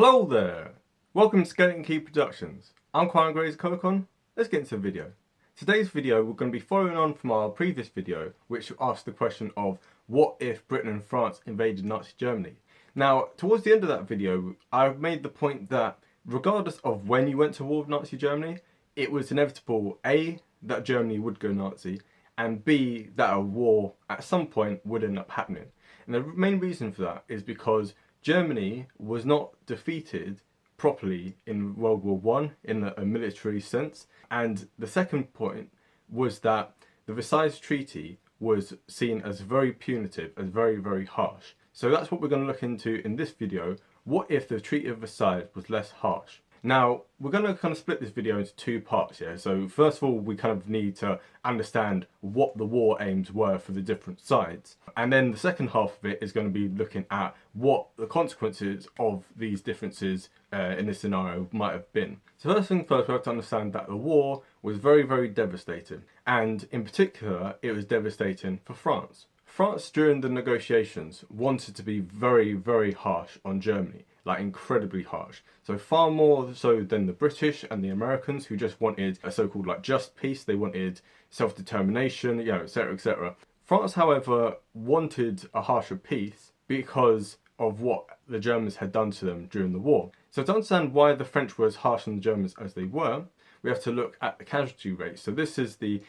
Hello there! Welcome to Skeleton Key Productions. I'm Quine Grays Cocon. Let's get into the video. Today's video we're going to be following on from our previous video which asked the question of what if Britain and France invaded Nazi Germany. Now towards the end of that video I made the point that regardless of when you went to war with Nazi Germany, it was inevitable A, that Germany would go Nazi, and B, that a war at some point would end up happening. And the main reason for that is because Germany was not defeated properly in World War One in a military sense, and the second point was that the Versailles Treaty was seen as very punitive, as very harsh. So that's what we're going to look into in this video. What if the Treaty of Versailles was less harsh? Now, we're going to kind of split this video into two parts here. So first of all, we kind of need to understand what the war aims were for the different sides. And then the second half of it is going to be looking at what the consequences of these differences in this scenario might have been. So first thing first, we have to understand that the war was very devastating. And in particular, it was devastating for France. France during the negotiations wanted to be very harsh on Germany. Like incredibly harsh. So far more so than the British and the Americans, who just wanted a so-called like just peace. They wanted self-determination, etc, etc. France, however, wanted a harsher peace because of what the Germans had done to them during the war. So to understand why the French were as harsh on the Germans as they were, we have to look at the casualty rate. So this is the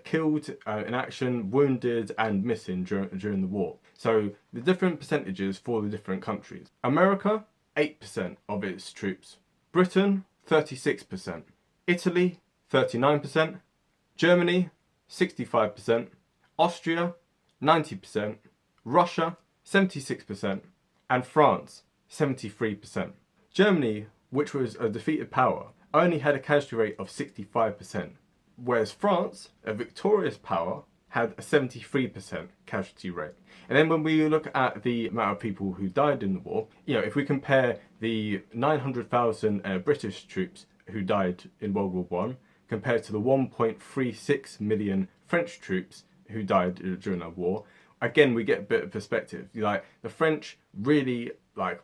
killed in action, wounded and missing during the war. So the different percentages for the different countries. America, 8% of its troops. Britain, 36%. Italy, 39%. Germany, 65%. Austria, 90%. Russia, 76%. And France, 73%. Germany, which was a defeated power, only had a casualty rate of 65%, whereas France, a victorious power, had a 73% casualty rate. And then when we look at the amount of people who died in the war, if we compare the 900,000 British troops who died in World War One compared to the 1.36 million French troops who died during that war, again we get a bit of perspective. Like the French really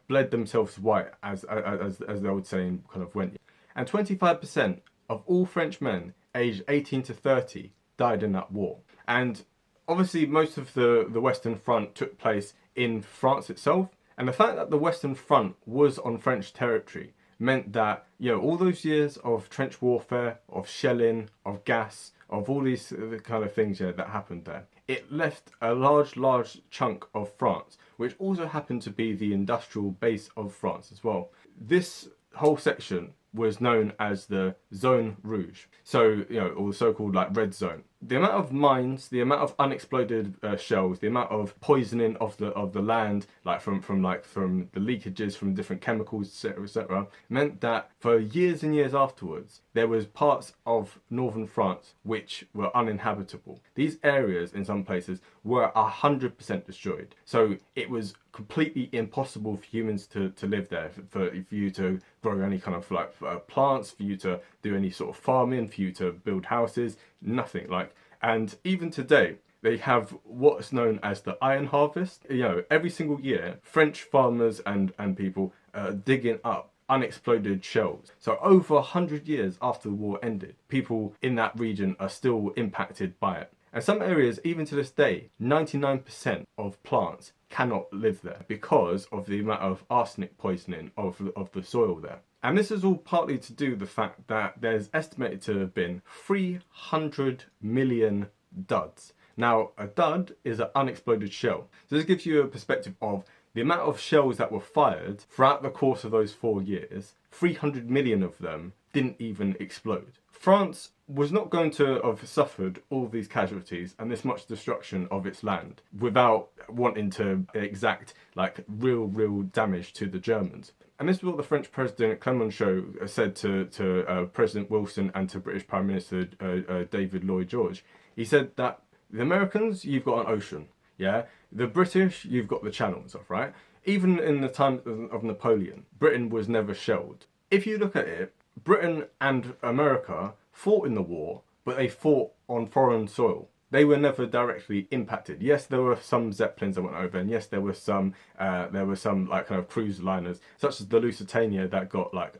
bled themselves white, as the old saying kind of went. And 25% of all French men aged 18 to 30 died in that war. And obviously most of the Western Front took place in France itself. And the fact that the Western Front was on French territory meant that, all those years of trench warfare, of shelling, of gas, of all these kind of things that happened there, it left a large chunk of France, which also happened to be the industrial base of France as well. This whole section was known as the Zone Rouge. So, or the so-called red zone. The amount of mines, the amount of unexploded shells, the amount of poisoning of the land, from the leakages from different chemicals, etc, meant that for years and years afterwards, there was parts of northern France which were uninhabitable. These areas, in some places, were 100% destroyed. So it was completely impossible for humans to live there, for you to grow any kind of plants, for you to do any sort of farming, for you to build houses, nothing. And even today, they have what's known as the iron harvest. Every single year, French farmers and people are digging up unexploded shells. So over 100 years after the war ended, people in that region are still impacted by it. And some areas, even to this day, 99% of plants cannot live there because of the amount of arsenic poisoning of the soil there. And this is all partly to do with the fact that there's estimated to have been 300 million duds. Now, a dud is an unexploded shell. So this gives you a perspective of the amount of shells that were fired throughout the course of those 4 years. 300 million of them didn't even explode. France was not going to have suffered all these casualties and this much destruction of its land without wanting to exact real damage to the Germans. And this is what the French President Clemenceau said to President Wilson and to British Prime Minister David Lloyd George. He said that the Americans, you've got an ocean, yeah? The British, you've got the Channel and stuff, right? Even in the time of Napoleon, Britain was never shelled. If you look at it, Britain and America fought in the war, but they fought on foreign soil. they were never directly impacted. Yes, there were some Zeppelins that went over, and yes, there were some like kind of cruise liners, such as the Lusitania, that got like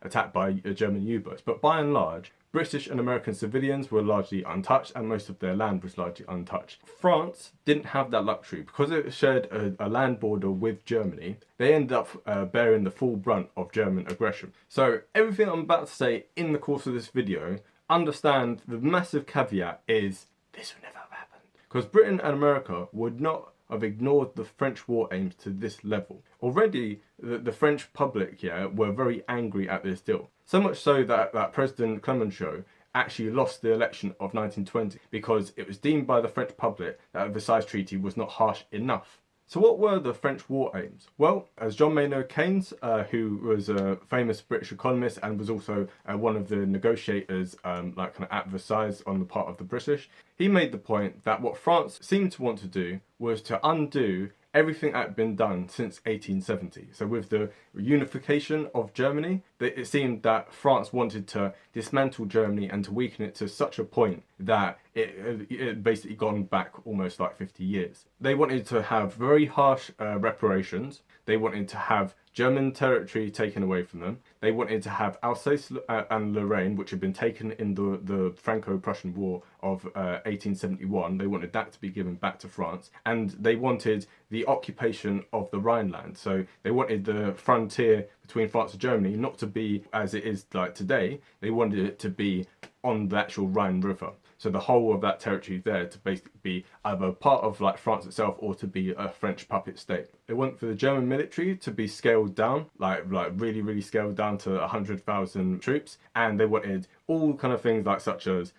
attacked by German U-boats. But by and large, British and American civilians were largely untouched, and most of their land was largely untouched. France didn't have that luxury because it shared a land border with Germany. They ended up bearing the full brunt of German aggression. So everything I'm about to say in the course of this video, understand the massive caveat is this would never have happened. Because Britain and America would not have ignored the French war aims to this level. Already, the French public were very angry at this deal. So much so that President Clemenceau actually lost the election of 1920 because it was deemed by the French public that the Versailles Treaty was not harsh enough. So what were the French war aims? Well, as John Maynard Keynes, who was a famous British economist and was also one of the negotiators at Versailles on the part of the British, he made the point that what France seemed to want to do was to undo everything that had been done since 1870. So with the unification of Germany, it seemed that France wanted to dismantle Germany and to weaken it to such a point that it basically gone back almost like 50 years. They wanted to have very harsh reparations. They wanted to have German territory taken away from them. They wanted to have Alsace and Lorraine, which had been taken in the Franco-Prussian War of 1871. They wanted that to be given back to France. And they wanted the occupation of the Rhineland. So they wanted the frontier between France and Germany not to be as it is like today. They wanted it to be on the actual Rhine River. So the whole of that territory there to basically be either part of like France itself or to be a French puppet state. They want for the German military to be scaled down, like really, really scaled down to 100,000 troops. And they wanted all kind of things like such as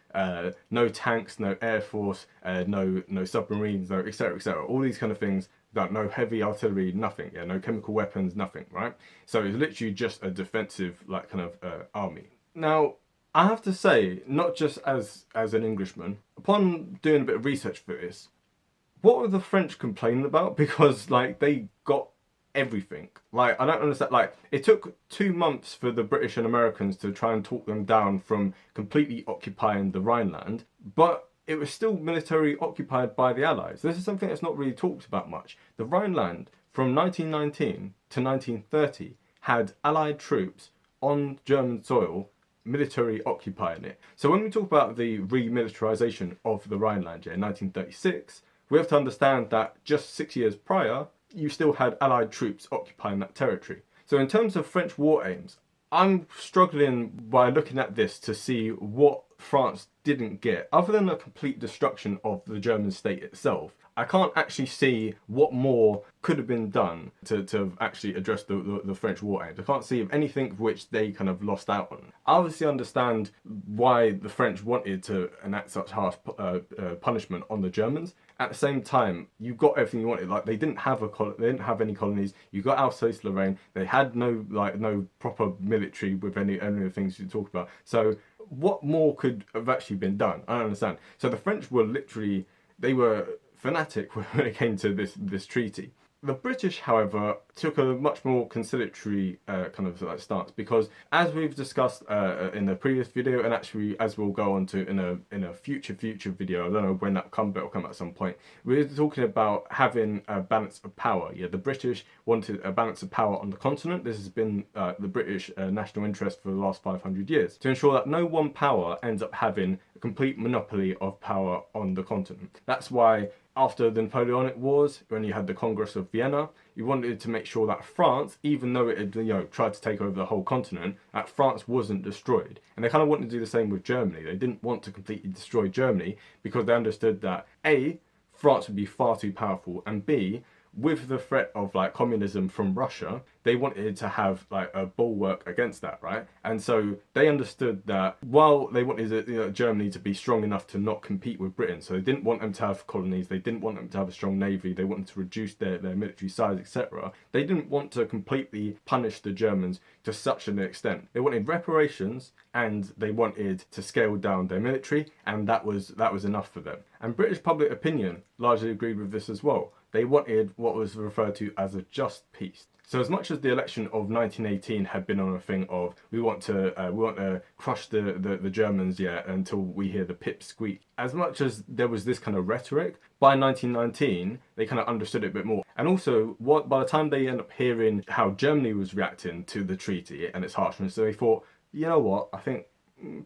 no tanks, no air force, no submarines, no etc, etc. All these kind of things. Like no heavy artillery, nothing. Yeah, no chemical weapons, nothing. Right. So it's literally just a defensive like kind of army. Now, I have to say, not just as an Englishman, upon doing a bit of research for this, what were the French complaining about? Because like they got everything. Like I don't understand. Like it took 2 months for the British and Americans to try and talk them down from completely occupying the Rhineland, but it was still military occupied by the Allies. This is something that's not really talked about much. The Rhineland from 1919 to 1930 had Allied troops on German soil military occupying it. So when we talk about the remilitarization of the Rhineland in 1936, we have to understand that just 6 years prior, you still had Allied troops occupying that territory. So in terms of French war aims, I'm struggling by looking at this to see what France didn't get. Other than a complete destruction of the German state itself, I can't actually see what more could have been done to actually address the French war aims. I can't see of anything which they kind of lost out on. I obviously understand why the French wanted to enact such harsh punishment on the Germans. At the same time, you got everything you wanted. Like they didn't have they didn't have any colonies. You got Alsace-Lorraine. They had no proper military with any of the things you talk about. So what more could have actually been done? I don't understand. So the French were literally, they were fanatic when it came to this treaty. The British, however, took a much more conciliatory kind of like stance because, as we've discussed in the previous video, and actually as we'll go on to in a future video, I don't know when that will come at some point. We're talking about having a balance of power. Yeah, the British wanted a balance of power on the continent. This has been the British national interest for the last 500 years to ensure that no one power ends up having a complete monopoly of power on the continent. That's why, after the Napoleonic Wars, when you had the Congress of Vienna, you wanted to make sure that France, even though it had tried to take over the whole continent, that France wasn't destroyed. And they kind of wanted to do the same with Germany. They didn't want to completely destroy Germany because they understood that A, France would be far too powerful, and B, with the threat of like communism from Russia, they wanted to have like a bulwark against that, right? And so they understood that while they wanted Germany to be strong enough to not compete with Britain, so they didn't want them to have colonies, they didn't want them to have a strong navy, they wanted to reduce their military size, etc. They didn't want to completely punish the Germans to such an extent. They wanted reparations and they wanted to scale down their military, and that was enough for them. And British public opinion largely agreed with this as well. They wanted what was referred to as a just peace. So as much as the election of 1918 had been on a thing of we want to crush the Germans, yeah, until we hear the pip squeak. As much as there was this kind of rhetoric, by 1919 they kind of understood it a bit more. And also, by the time they end up hearing how Germany was reacting to the treaty and its harshness, so they thought, you know what, I think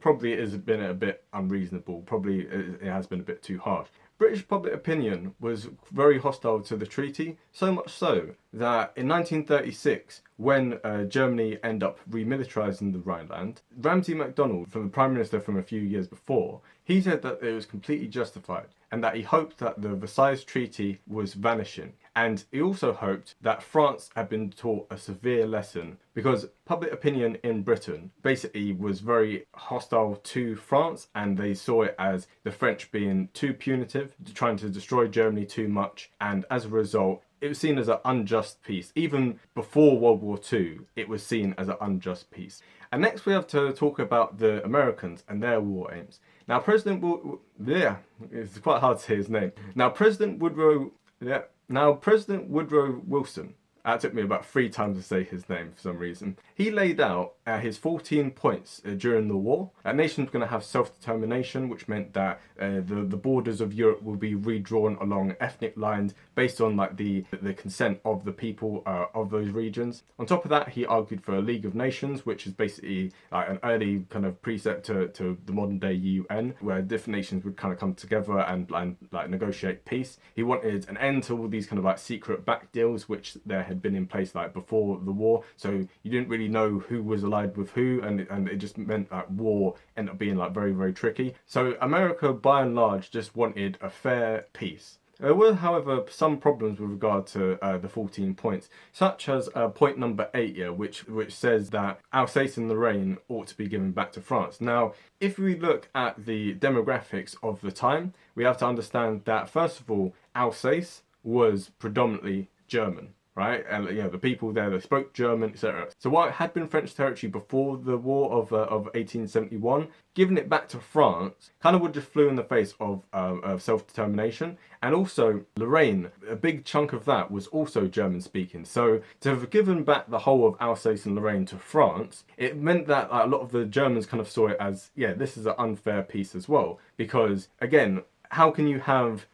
probably it has been a bit unreasonable. Probably it has been a bit too harsh. British public opinion was very hostile to the treaty, so much so that in 1936, when Germany ended up remilitarising the Rhineland, Ramsay MacDonald, from the Prime Minister from a few years before, he said that it was completely justified and that he hoped that the Versailles Treaty was vanishing. And he also hoped that France had been taught a severe lesson because public opinion in Britain basically was very hostile to France, and they saw it as the French being too punitive, trying to destroy Germany too much, and as a result, it was seen as an unjust peace. Even before World War II, it was seen as an unjust peace. And next we have to talk about the Americans and their war aims. Now it's quite hard to say his name. President Woodrow Wilson, that took me about 3 times to say his name for some reason. He laid out his 14 points during the war. A nation's going to have self-determination, which meant that the borders of Europe will be redrawn along ethnic lines based on like the consent of the people of those regions. On top of that, he argued for a League of Nations, which is basically like an early kind of precept to the modern day UN, where different nations would kind of come together and like negotiate peace. He wanted an end to all these kind of like secret back deals, which there had been in place like before the war, so you didn't really know who was allied with who, and it just meant that war ended up being like very, very tricky. So America by and large just wanted a fair peace. There were, however, some problems with regard to the 14 points, such as point number 8, yeah, which says that Alsace and Lorraine ought to be given back to France. Now, if we look at the demographics of the time, we have to understand that, first of all, Alsace was predominantly German. Right, and the people there, they spoke German, etc. So while it had been French territory before the war of 1871, giving it back to France kind of would just flew in the face of self-determination. And also Lorraine, a big chunk of that was also German speaking. So to have given back the whole of Alsace and Lorraine to France, it meant that a lot of the Germans kind of saw it as, yeah, this is an unfair peace as well. Because again, how can you have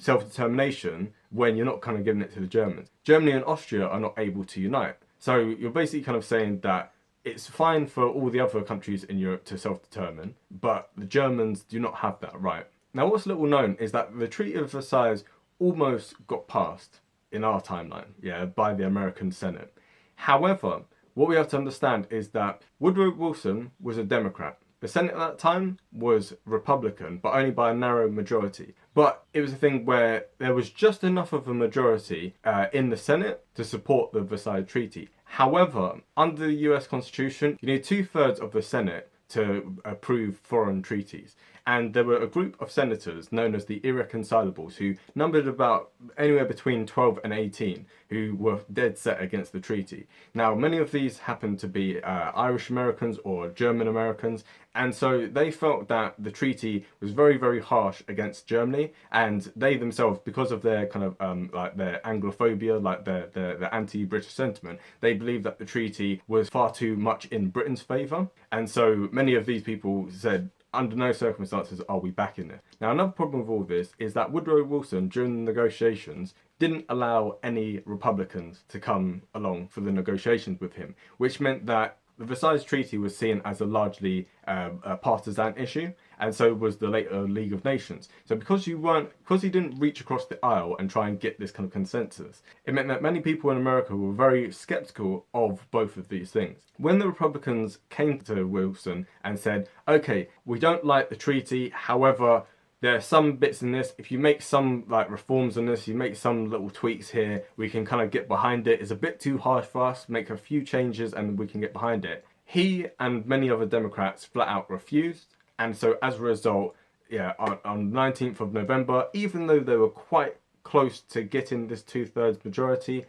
self-determination when you're not kind of giving it to the Germans? Germany and Austria are not able to unite. So you're basically kind of saying that it's fine for all the other countries in Europe to self-determine, but the Germans do not have that right. Now, what's little known is that the Treaty of Versailles almost got passed in our timeline, yeah, by the American Senate. However, what we have to understand is that Woodrow Wilson was a Democrat. The Senate at that time was Republican, but only by a narrow majority. But it was a thing where there was just enough of a majority in the Senate to support the Versailles Treaty. However, under the US Constitution, you need 2/3 of the Senate to approve foreign treaties. And there were a group of senators known as the Irreconcilables who numbered about anywhere between 12 and 18 who were dead set against the treaty. Now, many of these happened to be Irish Americans or German Americans, and so they felt that the treaty was very, very harsh against Germany, and they themselves, because of their kind of like their Anglophobia, like their anti-British sentiment, they believed that the treaty was far too much in Britain's favour, and so many of these people said, under no circumstances are we backing this. Now, another problem with all this is that Woodrow Wilson, during the negotiations, didn't allow any Republicans to come along for the negotiations with him, which meant that the Versailles Treaty was seen as a largely a partisan issue, and so was the later League of Nations. So because he didn't reach across the aisle and try and get this kind of consensus, it meant that many people in America were very skeptical of both of these things. When the Republicans came to Wilson and said, okay, we don't like the treaty, however, there are some bits in this, if you make some like reforms on this, you make some little tweaks here, we can kind of get behind it. It's a bit too harsh for us, make a few changes and we can get behind it. He and many other Democrats flat out refused. And so as a result, yeah, on 19th of November, even though they were quite close to getting this 2/3 majority,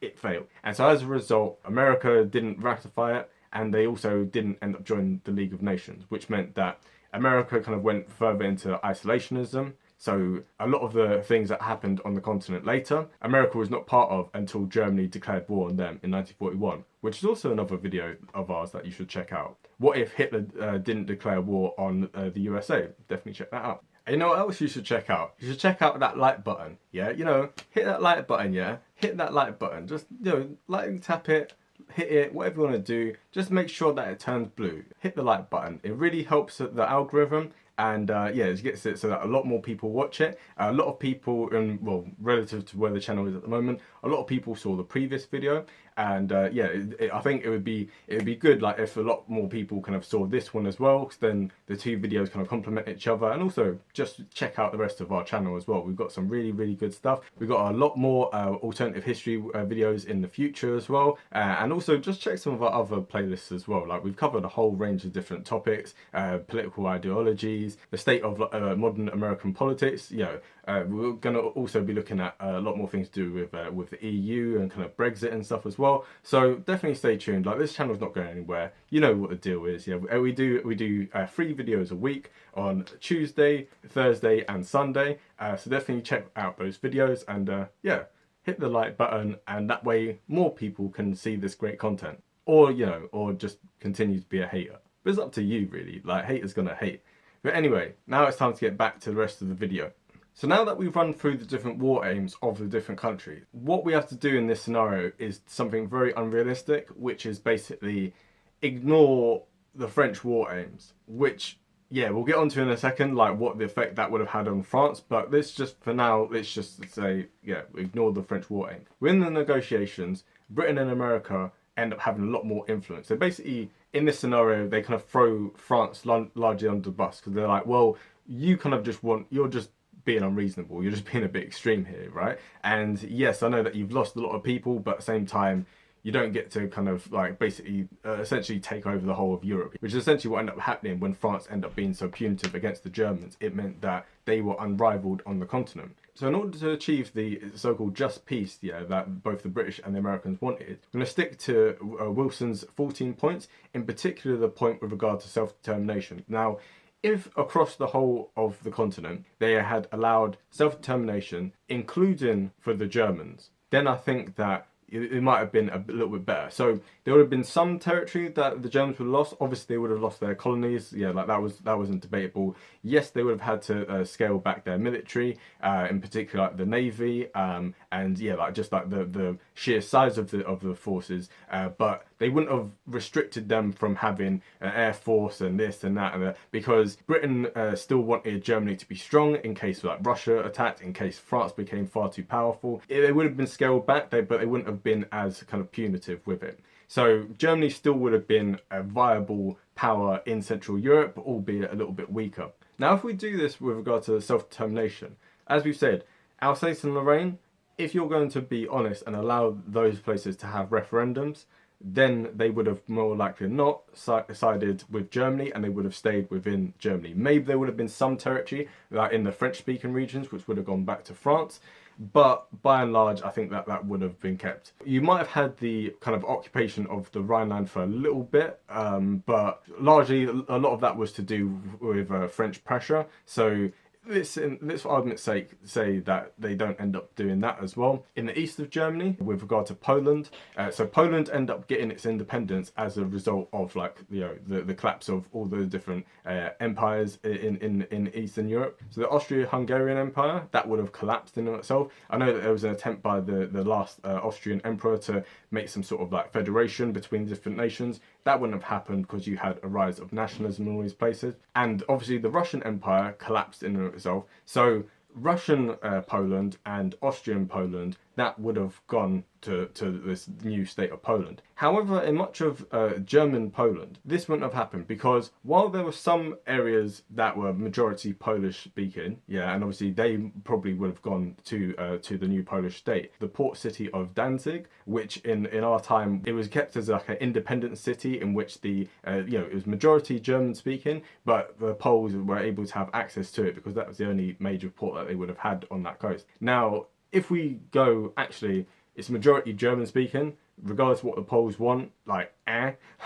it failed. And so as a result, America didn't ratify it, and they also didn't end up joining the League of Nations, which meant that America kind of went further into isolationism. So a lot of the things that happened on the continent later, America was not part of until Germany declared war on them in 1941, which is also another video of ours that you should check out. What if Hitler didn't declare war on the USA? Definitely check that out. And you know what else you should check out? You should check out that like button. Yeah, you know, hit that like button. Yeah, hit that like button. Just, you know, lightly tap it, hit it, whatever you want to do. Just make sure that it turns blue. Hit the like button. It really helps the algorithm. And yeah, it gets it so that a lot more people watch it. A lot of people, and well, relative to where the channel is at the moment, a lot of people saw the previous video, and yeah, I think it would be good like if a lot more people kind of saw this one as well, because then the two videos kind of complement each other. And also just check out the rest of our channel as well. We've got some really good stuff. We've got a lot more alternative history videos in the future as well, and also just check some of our other playlists as well. Like we've covered a whole range of different topics, political ideologies, the state of modern American politics. You know, we're going to also be looking at a lot more things to do with the EU and kind of Brexit and stuff as well. So definitely stay tuned. Like this channel's not going anywhere. You know what the deal is. Yeah, we do 3 videos a week on Tuesday, Thursday, and Sunday. So definitely check out those videos and yeah, hit the like button, and that way more people can see this great content. Or you know, or just continue to be a hater. But it's up to you really. Like haters gonna hate. But anyway, now it's time to get back to the rest of the video. So now that we've run through the different war aims of the different countries, what we have to do in this scenario is something very unrealistic, which is basically ignore the French war aims, which, yeah, we'll get onto in a second, like what the effect that would have had on France, but let's just, for now, let's just say, yeah, ignore the French war aim. Within the negotiations, Britain and America end up having a lot more influence. So basically, in this scenario, they kind of throw France largely under the bus, because they're like, well, you kind of just you're just being unreasonable. You're just being a bit extreme here, right? And yes, I know that you've lost a lot of people, but at the same time, you don't get to kind of like basically essentially take over the whole of Europe, which is essentially what ended up happening when France ended up being so punitive against the Germans. It meant that they were unrivaled on the continent. So in order to achieve the so-called just peace, yeah, that both the British and the Americans wanted, I'm going to stick to Wilson's 14 points, in particular the point with regard to self-determination. Now, if across the whole of the continent they had allowed self-determination, including for the Germans, then I think that it might have been a little bit better. So there would have been some territory that the Germans would have lost. Obviously, they would have lost their colonies. Yeah, like that wasn't debatable. Yes, they would have had to scale back their military, in particular like the navy, and yeah, like just like the sheer size of the forces. But they wouldn't have restricted them from having an air force and this and that, because Britain still wanted Germany to be strong in case like Russia attacked, in case France became far too powerful. They would have been scaled back, but they wouldn't have been as kind of punitive with it. So Germany still would have been a viable power in Central Europe, albeit a little bit weaker. Now, if we do this with regard to self-determination, as we've said, Alsace and Lorraine, if you're going to be honest and allow those places to have referendums, then they would have more likely than not sided with Germany, and they would have stayed within Germany. Maybe there would have been some territory like in the French-speaking regions which would have gone back to France, but by and large I think that would have been kept. You might have had the kind of occupation of the Rhineland for a little bit, but largely a lot of that was to do with French pressure. So let's for argument's sake say that they don't end up doing that as well. In the east of Germany, with regard to Poland, so Poland ended up getting its independence as a result of like, you know, the collapse of all the different empires in Eastern Europe. So the Austro-Hungarian Empire, that would have collapsed in itself. I know that there was an attempt by the last Austrian emperor to make some sort of like federation between different nations. That wouldn't have happened because you had a rise of nationalism in all these places. And obviously the Russian Empire collapsed in itself. So Russian Poland and Austrian Poland, that would have gone to this new state of Poland. However, in much of German Poland, this wouldn't have happened, because while there were some areas that were majority Polish speaking, yeah, and obviously they probably would have gone to the new Polish state, the port city of Danzig, which in our time it was kept as like an independent city in which the you know, it was majority German speaking, but the Poles were able to have access to it because that was the only major port that they would have had on that coast. Now, if we go, actually, it's majority German speaking, regardless of what the Poles want, like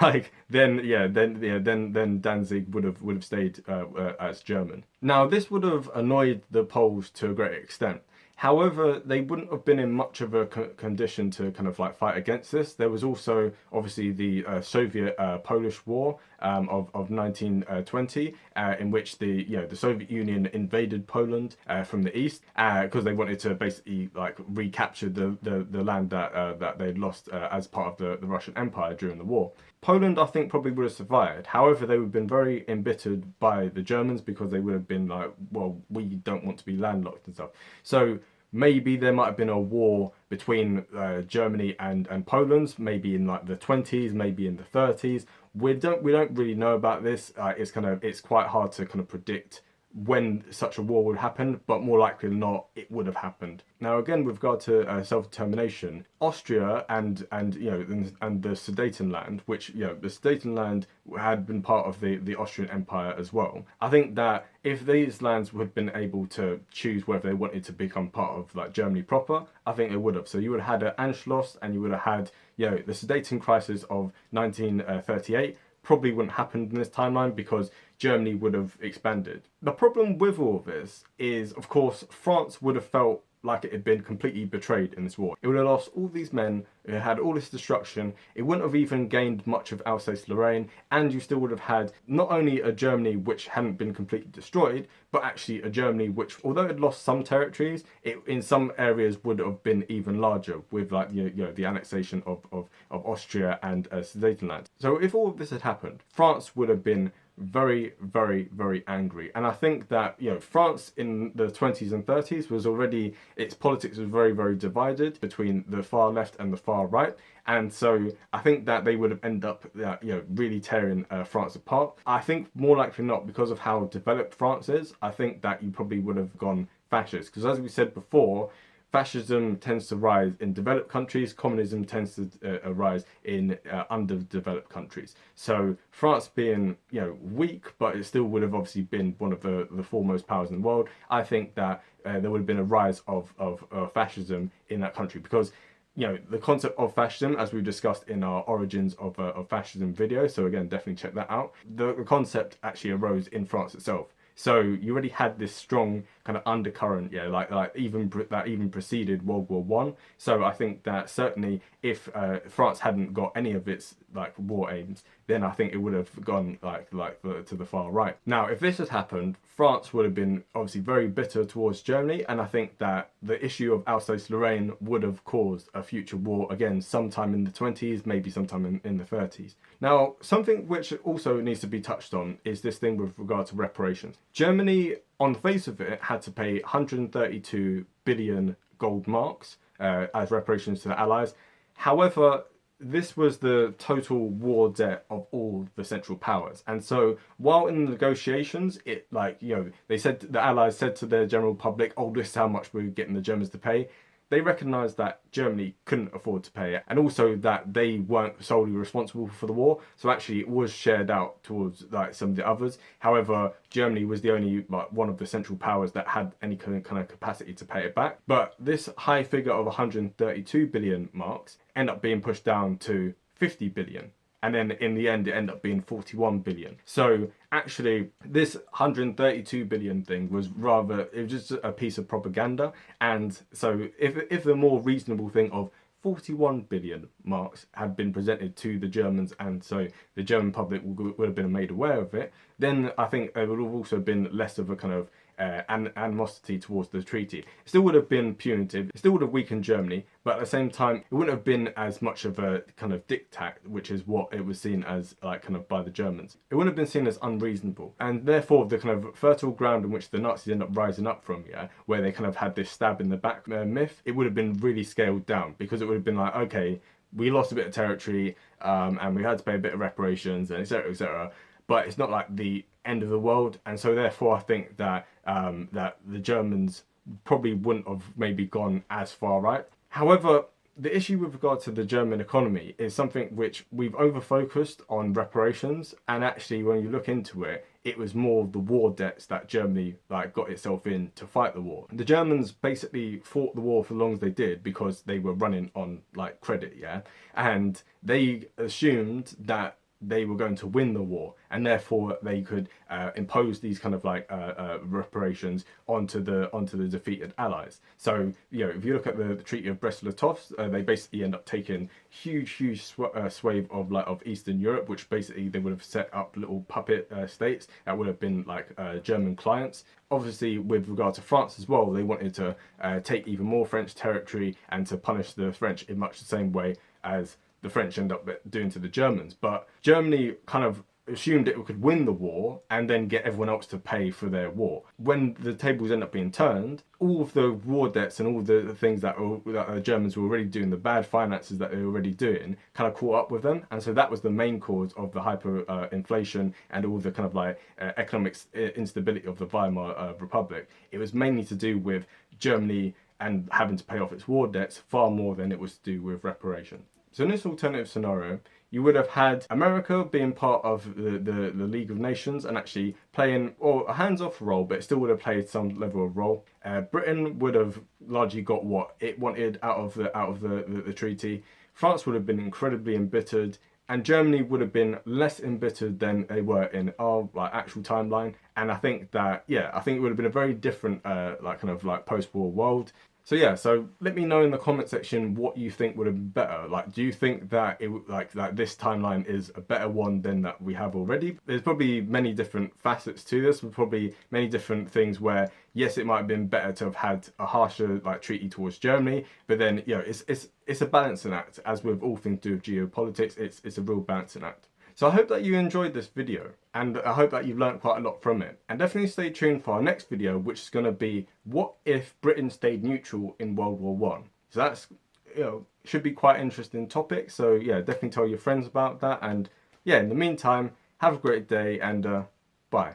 like then Danzig would have stayed as German. Now this would have annoyed the Poles to a great extent. However, they wouldn't have been in much of a condition to kind of like fight against this. There was also obviously the Soviet-Polish War of 1920, in which the Soviet Union invaded Poland from the east because they wanted to basically like recapture the land that they'd lost as part of the Russian Empire during the war. Poland, I think, probably would have survived. However, they would have been very embittered by the Germans because they would have been like, well, we don't want to be landlocked and stuff. So maybe there might have been a war between Germany and Poland, maybe in like the 20s, maybe in the 30s. We don't really know about this. It's quite hard to kind of predict when such a war would happen, but more likely than not, it would have happened. Now, again, with regard to self-determination, Austria and the Sudetenland, which the Sudetenland had been part of the Austrian Empire as well. I think that if these lands had been able to choose whether they wanted to become part of like Germany proper, I think they would have. So you would have had an Anschluss, and you would have had the Sudeten crisis of 1938. Probably wouldn't happen in this timeline because Germany would have expanded. The problem with all of this is, of course, France would have felt like it had been completely betrayed in this war. It would have lost all these men, it had all this destruction, it wouldn't have even gained much of Alsace-Lorraine, and you still would have had not only a Germany which hadn't been completely destroyed, but actually a Germany which, although it had lost some territories, it in some areas would have been even larger with like the annexation of Austria and Sudetenland. So if all of this had happened, France would have been very, very, very angry. And I think that, France in the 20s and 30s was already, its politics was very, very divided between the far left and the far right. And so I think that they would have ended up, really tearing France apart. I think more likely not, because of how developed France is, I think that you probably would have gone fascist. Because as we said before, fascism tends to rise in developed countries, communism tends to arise in underdeveloped countries. So France being, weak, but it still would have obviously been one of the foremost powers in the world. I think that there would have been a rise of fascism in that country because the concept of fascism, as we've discussed in our origins of fascism video, so again, definitely check that out. The concept actually arose in France itself. So you already had this strong kind of undercurrent, that even preceded World War One. So I think that certainly if France hadn't got any of its like war aims, then I think it would have gone to the far right. Now, if this had happened, France would have been obviously very bitter towards Germany, and I think that the issue of Alsace-Lorraine would have caused a future war again sometime in the 20s, maybe sometime in the 30s. Now, something which also needs to be touched on is this thing with regard to reparations. Germany, on the face of it, had to pay 132 billion gold marks as reparations to the Allies. However, this was the total war debt of all the Central Powers. And so while in the negotiations, they said, the Allies said to their general public, oh, this is how much we're getting the Germans to pay. They recognised that Germany couldn't afford to pay it, and also that they weren't solely responsible for the war, so actually it was shared out towards some of the others. However, Germany was the only one of the Central Powers that had any kind of capacity to pay it back. But this high figure of 132 billion marks end up being pushed down to 50 billion. And then in the end, it ended up being 41 billion. So actually, this 132 billion thing was it was just a piece of propaganda. And so if the more reasonable thing of 41 billion marks had been presented to the Germans, and so the German public would have been made aware of it, then I think there would have also been less of a kind of animosity towards the treaty. It still would have been punitive, it still would have weakened Germany, but at the same time, it wouldn't have been as much of a kind of diktat, which is what it was seen as by the Germans. It wouldn't have been seen as unreasonable, and therefore the kind of fertile ground in which the Nazis end up rising up from, where they kind of had this stab in the back myth, it would have been really scaled down, because it would have been like, okay, we lost a bit of territory, and we had to pay a bit of reparations, and etc., etc., but it's not like the end of the world. And so therefore I think that that the Germans probably wouldn't have maybe gone as far right. However, the issue with regard to the German economy is something which we've over-focused on reparations, and actually when you look into it, it was more of the war debts that Germany like got itself in to fight the war. The Germans basically fought the war for as long as they did because they were running on like credit, yeah, and they assumed that they were going to win the war, and therefore they could impose these kind of like reparations onto the defeated allies. So if you look at the Treaty of Brest-Litovsk, they basically end up taking huge swathe of Eastern Europe, which basically they would have set up little puppet states that would have been like German clients. Obviously, with regard to France as well, they wanted to take even more French territory and to punish the French in much the same way as the French end up doing to the Germans. But Germany kind of assumed it could win the war and then get everyone else to pay for their war. When the tables end up being turned, all of the war debts and all the things that the Germans were already doing, the bad finances that they were already doing, kind of caught up with them. And so that was the main cause of the hyperinflation and all the kind of like economic instability of the Weimar Republic. It was mainly to do with Germany and having to pay off its war debts far more than it was to do with reparation. So in this alternative scenario, you would have had America being part of the League of Nations and actually playing a hands-off role, but it still would have played some level of role. Britain would have largely got what it wanted out of the treaty. France would have been incredibly embittered, and Germany would have been less embittered than they were in our actual timeline. And I think that I think it would have been a very different post-war world. So let me know in the comment section what you think would have been better. Like, do you think that this timeline is a better one than that we have already? There's probably many different facets to this, and probably many different things where yes, it might have been better to have had a harsher treaty towards Germany, but then it's a balancing act. As with all things to do with geopolitics, it's a real balancing act. So I hope that you enjoyed this video, and I hope that you've learned quite a lot from it. And definitely stay tuned for our next video, which is going to be what if Britain stayed neutral in World War One. So that's should be quite an interesting topic. So definitely tell your friends about that. And in the meantime, have a great day and bye.